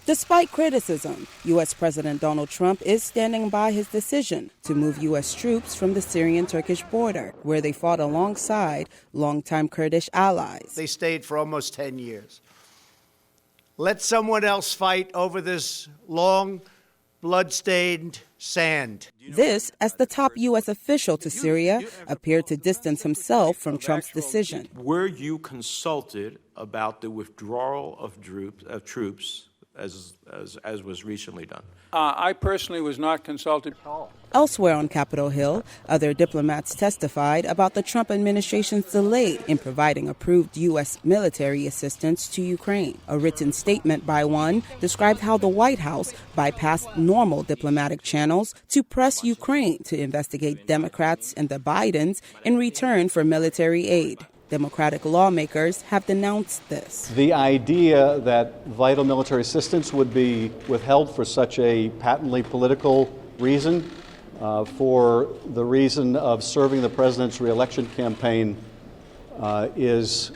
Despite criticism, U.S. President Donald Trump is standing by his decision to move U.S. troops from the Syrian-Turkish border, where they fought alongside longtime Kurdish allies. They stayed for almost 10 years. Let someone else fight over this long, blood-stained sand. This, as the top U.S. official to Syria appeared to distance himself from Trump's decision. Were you consulted about the withdrawal of troops as was recently done? I personally was not consulted at all. Elsewhere on Capitol Hill, other diplomats testified about the Trump administration's delay in providing approved U.S. military assistance to Ukraine. A written statement by one described how the White House bypassed normal diplomatic channels to press Ukraine to investigate Democrats and the Bidens in return for military aid. Democratic lawmakers have denounced this. The idea that vital military assistance would be withheld for such a patently political reason, for the reason of serving the president's reelection campaign, is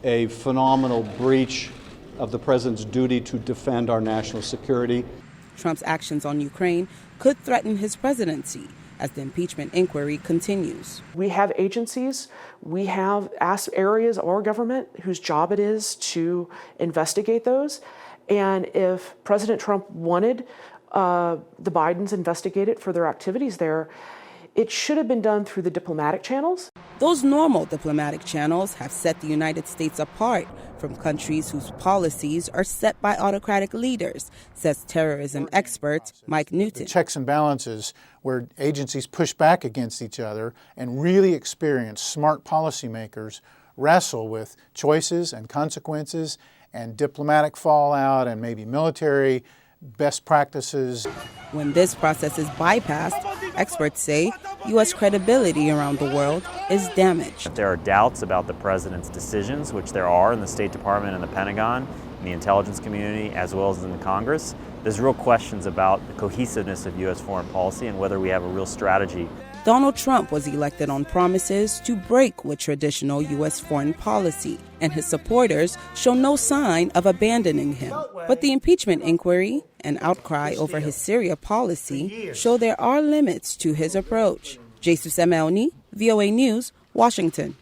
a phenomenal breach of the president's duty to defend our national security. Trump's actions on Ukraine could threaten his presidency as the impeachment inquiry continues. We have agencies, we have areas of our government whose job it is to investigate those. And if President Trump wanted the Bidens investigated for their activities there, it should have been done through the diplomatic channels. Those normal diplomatic channels have set the United States apart from countries whose policies are set by autocratic leaders, says terrorism expert Mike Newton. The checks and balances where agencies push back against each other and really experienced smart policymakers wrestle with choices and consequences and diplomatic fallout and maybe military best practices. When this process is bypassed, experts say U.S. credibility around the world is damaged. There are doubts about the president's decisions, which there are in the State Department and the Pentagon, in the intelligence community, as well as in the Congress. There's real questions about the cohesiveness of U.S. foreign policy and whether we have a real strategy. Donald Trump was elected on promises to break with traditional U.S. foreign policy, and his supporters show no sign of abandoning him. But the impeachment inquiry and outcry over his Syria policy show there are limits to his approach. Jesusemen, VOA News, Washington.